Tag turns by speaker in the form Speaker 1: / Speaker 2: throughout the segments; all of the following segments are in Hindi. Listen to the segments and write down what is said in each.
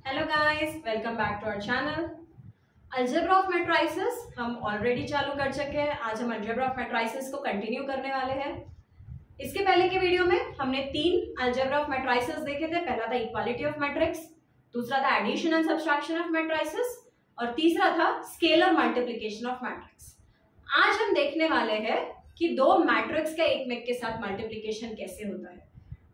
Speaker 1: Hello guys, welcome back to our channel. Algebra of matrices हम ऑलरेडी चालू कर चुके हैं। आज हम अलजेब्रा ऑफ मैट्रिसेस को कंटिन्यू करने वाले हैं। इसके पहले के वीडियो में हमने 3 अलजेब्रा ऑफ मैट्रिसेस देखे थे। पहला था इक्वालिटी ऑफ मैट्रिक्स, दूसरा था addition and subtraction of matrices और तीसरा था स्केलर मल्टीप्लिकेशन ऑफ मैट्रिक्स। आज हम देखने वाले हैं कि दो मैट्रिक्स का एक के साथ मल्टीप्लिकेशन कैसे होता है।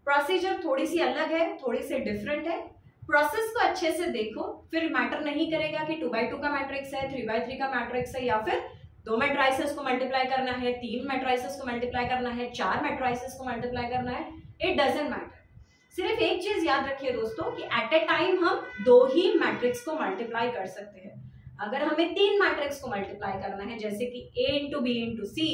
Speaker 1: प्रोसीजर थोड़ी सी अलग है, थोड़ी सी डिफरेंट है। प्रोसेस को अच्छे से देखो, फिर मैटर नहीं करेगा कि 2x2 का मैट्रिक्स है, 3x3 का मैट्रिक्स है, या फिर 2 मैट्रिसेस को मल्टीप्लाई करना है, 3 मैट्रिसेस को मल्टीप्लाई करना है, 4 मैट्रिसेस को मल्टीप्लाई करना है। It doesn't matter. सिर्फ एक चीज याद रखिए दोस्तों कि एट ए टाइम हम 2 ही मैट्रिक्स को मल्टीप्लाई कर सकते हैं। अगर हमें 3 मैट्रिक्स को मल्टीप्लाई करना है, जैसे कि A इंटू बी इंटू सी,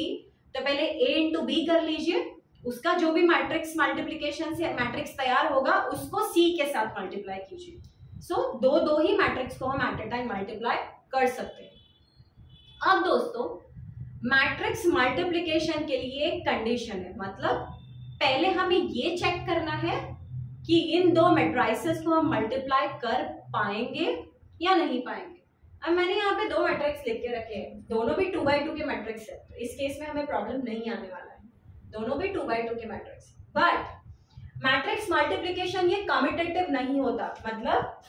Speaker 1: तो पहले A इंटू बी कर लीजिए, उसका जो भी मैट्रिक्स मल्टीप्लिकेशन से मैट्रिक्स तैयार होगा उसको सी के साथ मल्टीप्लाई कीजिए। सो दो ही मैट्रिक्स को हम एट ए टाइम मल्टीप्लाई कर सकते हैं। अब दोस्तों, मैट्रिक्स मल्टीप्लिकेशन के लिए एक कंडीशन है, मतलब पहले हमें ये चेक करना है कि इन 2 मैट्रिसेस को हम मल्टीप्लाई कर पाएंगे या नहीं पाएंगे। अब मैंने यहाँ पे 2 मैट्रिक्स लिख के रखे हैं, दोनों भी 2x2 के मैट्रिक्स है, तो इस केस में हमें प्रॉब्लम नहीं आने वाला है, दोनों भी 2x2 के मैट्रिक्स। बट मैट्रिक्स मल्टीप्लिकेशन ये कम्यूटेटिव नहीं होता, मतलब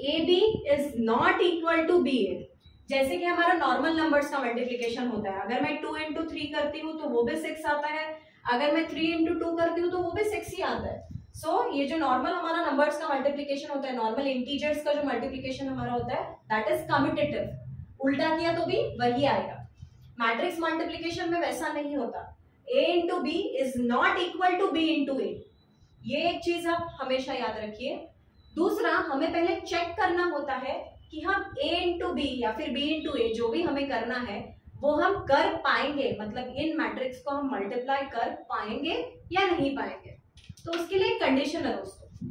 Speaker 1: AB is not equal to BA। जैसे कि हमारा नॉर्मल नंबर्स का मल्टीप्लिकेशन होता है, अगर मैं 2 इंटू 3 करती हूँ तो वो भी 6 आता है, अगर मैं 3 इंटू 2 करती हूँ तो वो भी 6 ही आता है। सो ये जो नॉर्मल हमारा नंबर्स का मल्टीप्लिकेशन होता है, नॉर्मल इंटीजर्स का जो मल्टीप्लिकेशन हमारा होता है, दैट इज कम्यूटेटिव। उल्टा किया तो भी वही आएगा। मैट्रिक्स मल्टीप्लिकेशन में वैसा नहीं होता। A into B is not equal to B into A। ये एक चीज आप हमेशा याद रखिए। दूसरा, हमें पहले चेक करना होता है कि हम A इंटू बी या फिर B इंटू A जो भी हमें करना है वो हम कर पाएंगे, मतलब इन मैट्रिक्स को हम मल्टीप्लाई कर पाएंगे या नहीं पाएंगे। तो उसके लिए कंडीशन है दोस्तों,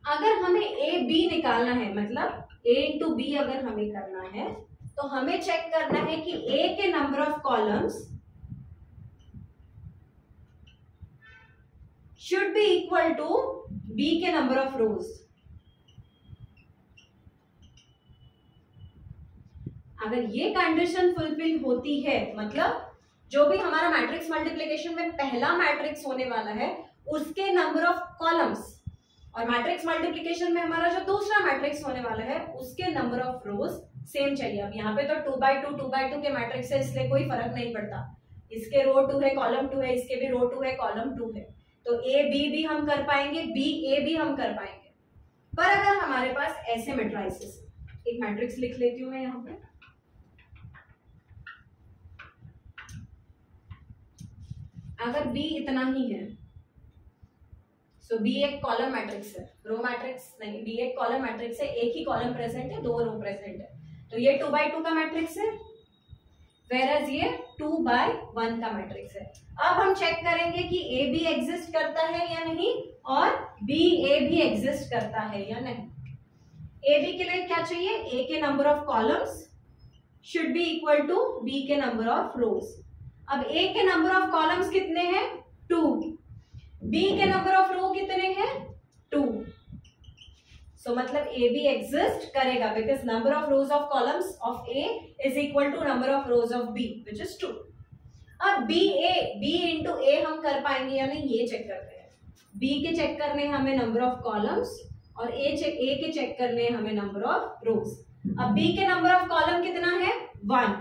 Speaker 1: अगर हमें A B निकालना है, मतलब A इंटू बी अगर हमें करना है तो हमें चेक करना है कि A के number of columns should be equal to B के नंबर ऑफ रोज। अगर ये कंडीशन फुलफिल होती है, मतलब जो भी हमारा मैट्रिक्स मल्टीप्लिकेशन में पहला मैट्रिक्स होने वाला है उसके नंबर ऑफ कॉलम्स, और मैट्रिक्स मल्टीप्लिकेशन में हमारा जो दूसरा मैट्रिक्स होने वाला है उसके नंबर ऑफ रोज सेम चाहिए। अब यहाँ पे तो 2x2 के मैट्रिक्स है, इसलिए कोई फर्क नहीं पड़ता, इसके रो 2 है, कॉलम 2 है, इसके भी रो 2 है, कॉलम 2 है, तो A B भी हम कर पाएंगे, B A भी हम कर पाएंगे। पर अगर हमारे पास ऐसे मैट्रिसेस, एक मैट्रिक्स लिख लेती हूं मैं यहाँ पे, अगर B इतना ही है, सो B एक कॉलम मैट्रिक्स है, रो मैट्रिक्स नहीं, B एक कॉलम मैट्रिक्स है, एक ही कॉलम प्रेजेंट है, 2 रो प्रेजेंट है, तो ये 2x2 का मैट्रिक्स है, whereas ये 2x1 का मैट्रिक्स है। अब हम चेक करेंगे कि A भी एग्जिस्ट करता है या नहीं और B A भी एग्जिस्ट करता है या नहीं। A B के लिए क्या चाहिए? A के number of columns should be equal to B के नंबर ऑफ रोज। अब A के नंबर ऑफ कॉलम्स कितने हैं? 2। B के नंबर ऑफ रो कितने हैं? 2। सो मतलब A भी एग्जिस्ट करेगा, because number of rows of columns of A is equal to number of rows of B which is 2। अब B इंटू A हम कर पाएंगे या नहीं ये चेक करते हैं। B के चेक करने हैं हमें नंबर ऑफ कॉलम्स और A के चेक करने हैं हमें नंबर ऑफ रोज। अब B के नंबर ऑफ कॉलम कितना है? 1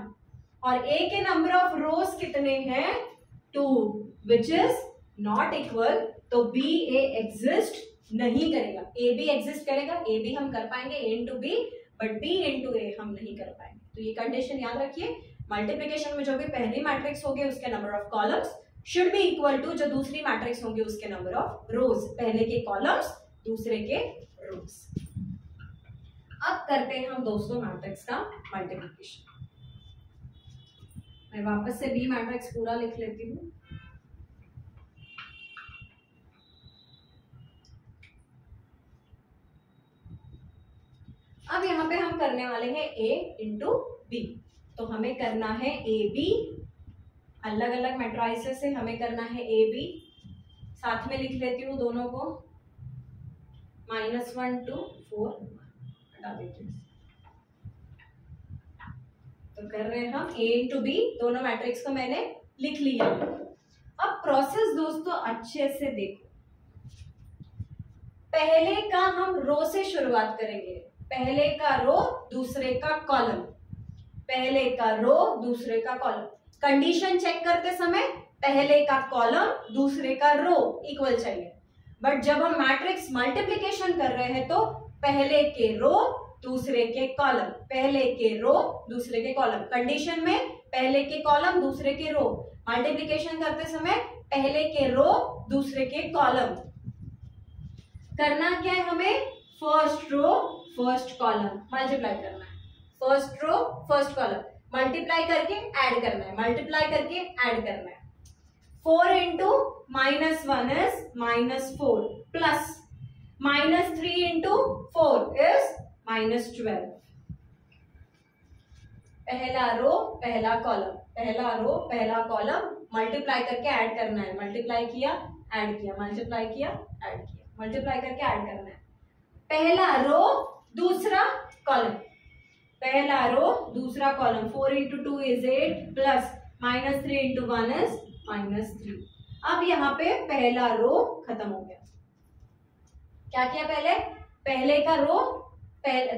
Speaker 1: और A के नंबर ऑफ रोज कितने हैं? 2 विच इज नॉट इक्वल, तो B A एग्जिस्ट नहीं करेगा। A भी एग्जिस्ट करेगा, A भी हम कर पाएंगे A into B, but B into A हम नहीं कर पाएंगे। तो ये कंडीशन याद रखिए, मल्टीप्लिकेशन में जो भी पहली मैट्रिक्स होगी उसके number of columns should be equal to जो दूसरी मैट्रिक्स होंगे उसके नंबर ऑफ रोज, पहले के कॉलम्स दूसरे के रोज। अब करते हैं हम दोस्तों मैट्रिक्स का मल्टीप्लिकेशन। मैं वापस से B मैट्रिक्स पूरा लिख लेती हूँ। अब यहाँ पे हम करने वाले हैं A इंटू बी, तो हमें करना है ए बी, अलग अलग मैट्रिसेस से हमें करना है ए बी, साथ में लिख लेती हूँ दोनों को। -1 to 4 हटा देते हैं। तो कर रहे हैं हम A इंटू बी, दोनों मैट्रिक्स को मैंने लिख लिया। अब प्रोसेस दोस्तों अच्छे से देखो, पहले का हम रो से शुरुआत करेंगे, पहले का रो दूसरे का कॉलम, पहले का रो दूसरे का कॉलम। कंडीशन चेक करते समय पहले का कॉलम दूसरे का रो इक्वल चाहिए, बट जब हम मैट्रिक्स मल्टीप्लिकेशन कर रहे हैं तो पहले के रो दूसरे के कॉलम, पहले के रो दूसरे के कॉलम। कंडीशन में पहले के कॉलम दूसरे के रो, मल्टीप्लिकेशन करते समय पहले के रो दूसरे के कॉलम। करना क्या है हमें, first row first column multiply करना है, first row first column multiply करके ऐड करना है, मल्टीप्लाई करके ऐड करना है। 4 into -1 is -4 plus -3 into 4 is -12। पहला रो पहला कॉलम, पहला रो पहला कॉलम मल्टीप्लाई करके ऐड करना है, मल्टीप्लाई किया ऐड किया, मल्टीप्लाई किया ऐड किया, मल्टीप्लाई करके ऐड करना है। पहला रो दूसरा कॉलम, पहला रो दूसरा column, 4 into 2 is 8 plus -3 into 1 is -3। अब यहाँ पे पहला रो खत्म हो गया। क्या किया पहले, पहले का रो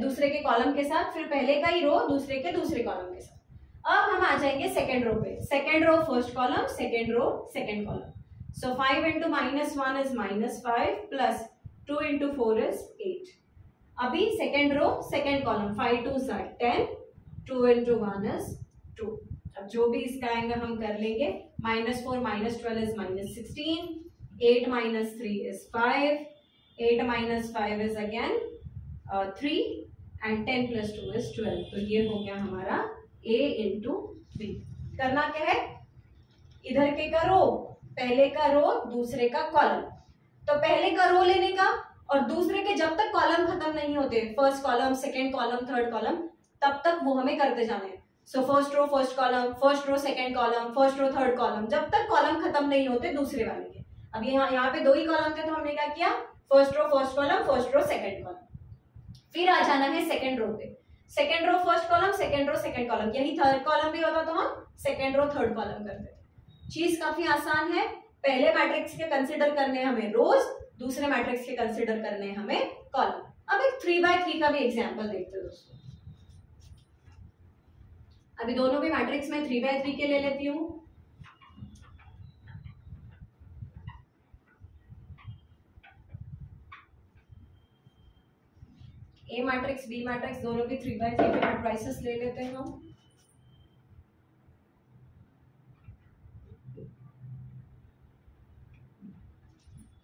Speaker 1: दूसरे के कॉलम के साथ, फिर पहले का ही रो दूसरे के दूसरे कॉलम के साथ। अब हम आ जाएंगे सेकेंड रो पे, second row first column, second row second column. So 5 into -1 is -5 plus 2 into 4 is 8। अभी second row second column, 5 2 10, 2 into 1 is 2। अब जो भी इसका आएगा हम कर लेंगे। -4 -12 is -16, 8 -3 is 5, 8 -5 is again 3 and 10 + 2 is 12। तो ये हो गया हमारा A इंटू बी। करना क्या है, इधर के का रो पहले का रो दूसरे का कॉलम, तो पहले का रो लेने का और दूसरे के जब तक कॉलम खत्म नहीं होते, first column second column third column, तब तक वो हमें करते जाने हैं। So first row first column, first row second column, first row third column, जब तक कॉलम खत्म नहीं होते दूसरे वाले के। अब यहाँ पे 2 ही कॉलम थे तो हमने क्या किया, first row first column, first row second column. फिर आ जाना है सेकेंड रो पे, second row first column, second row second column. यही थर्ड कॉलम भी होता तो हम सेकेंड रो थर्ड कॉलम करते थे। चीज काफी आसान है, पहले मैट्रिक्स के कंसिडर करने हमें रोज, दूसरे मैट्रिक्स के कंसिडर करने हमें कॉलम। अब एक 3x3 का भी एग्जांपल देखते हैं दोस्तों। अभी दोनों भी मैट्रिक्स में 3x3 के ले लेती हूँ। ए मैट्रिक्स बी मैट्रिक्स दोनों भी 3x3 के मैट्रिसेस ले लेते हैं हम।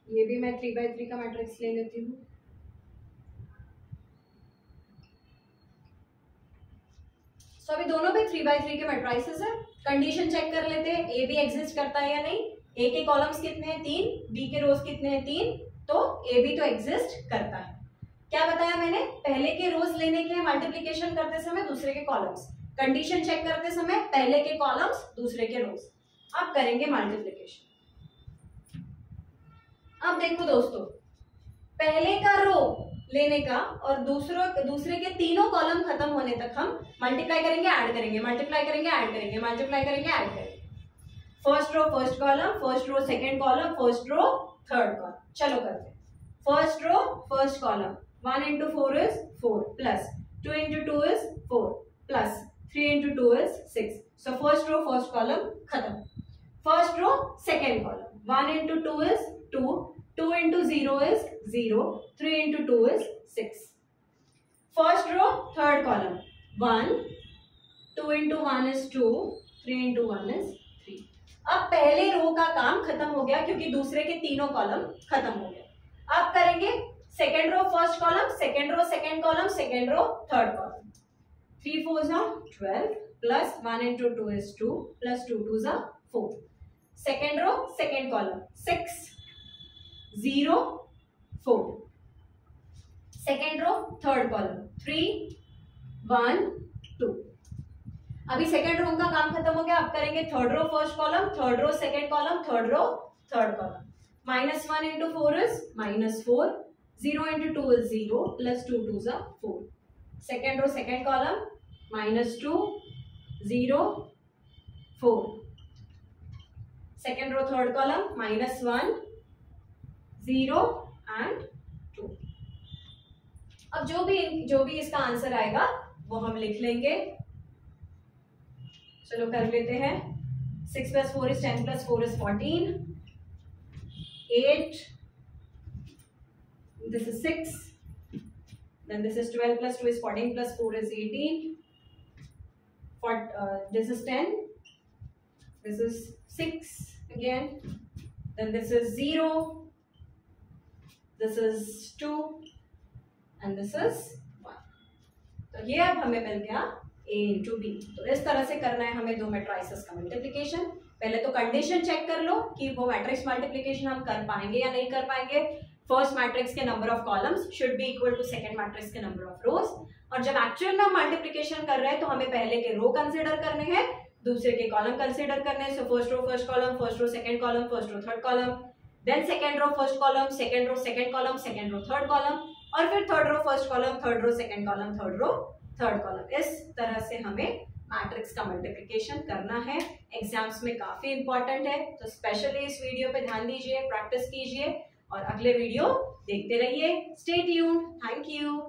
Speaker 1: ये भी मैं 3x3 का मैट्रिक्स ले लेती हूँ। सो अभी दोनों पे 3x3 के मैट्रिसेस है। कंडीशन चेक कर लेते हैं, ए भी एग्जिस्ट करता है या नहीं। ए के कॉलम्स कितने हैं 3, बी के रोज कितने हैं 3, तो ए भी तो एग्जिस्ट करता है। क्या बताया मैंने, पहले के रोज लेने के मल्टीप्लीकेशन करते समय दूसरे के कॉलम्स, कंडीशन चेक करते समय पहले के कॉलम्स दूसरे के रोज। अब करेंगे मल्टीप्लीकेशन। अब देखो दोस्तों, पहले का रो लेने का और दूसरे के तीनों कॉलम खत्म होने तक हम मल्टीप्लाई करेंगे ऐड करेंगे, मल्टीप्लाई करेंगे ऐड करेंगे, मल्टीप्लाई करेंगे ऐड करेंगे। First row first column, first row second column, first row third column. चलो करते हैं। First row first column, 1 into 4 is 4 plus 2 into 2 is 4 plus 3 into 2 is 6। So first row first column खत्म। First row second column, 1 into 2 is 2, 2 into 0 is 0, 3 into 2 is 6। First row third column, 1, 2 into 1 is 2, 3 into 1 is 3। अब पहले रो का काम खत्म हो गया क्योंकि दूसरे के तीनों कॉलम खत्म हो गए। अब करेंगे second row first column, second row second column, second row third column. 3 4s are 12 plus 1 into 2 is 2 plus 2 2s are 4। Second row second column, 6 0 4। Second row third column, 3 1 2। अभी सेकेंड रो का काम खत्म हो गया। अब करेंगे third row first column, third row second column, third row third column. -1 into 4 is -4, 0 into 2 is 0 plus 2 2s are 4. Second row, second column, -2, 0, 4. Second row, third column, -1, 0 and 2. अब जो भी इसका आंसर आएगा वो हम लिख लेंगे। चलो कर लेते हैं। 6 plus 4 is 10 plus 4 is 14. 8. This is 6. Then this is 12 plus 2 is 14 plus 4 is 18. This is 10. This is 6 again. Then this is 0. This is 2. And this is 1. तो ये अब हमें मिल गया a into b। तो इस तरह से करना है हमें दो मैट्रिसेस का मल्टीप्लिकेशन। पहले तो कंडीशन चेक कर लो कि वो मैट्रिक्स मल्टीप्लिकेशन हम कर पाएंगे या नहीं कर पाएंगे। फर्स्ट मैट्रिक्स के number of columns should be equal to second matrix के नंबर ऑफ रोज। और जब एक्चुअल में हम मल्टीप्लिकेशन कर रहे हैं तो हमें पहले के रो कंसिडर करने हैं, दूसरे के कॉलम कंसिडर करने हैं। So first row first column, first row second column, first row third column, then second row first column, second row second column, second row third column, और फिर third row first column, third row second column, third row third column. इस तरह से हमें मैट्रिक्स का मल्टीप्लिकेशन करना है। एग्जाम्स में काफी इंपॉर्टेंट है, तो स्पेशली इस वीडियो पे ध्यान दीजिए, प्रैक्टिस कीजिए और अगले वीडियो देखते रहिए। Stay tuned. Thank you.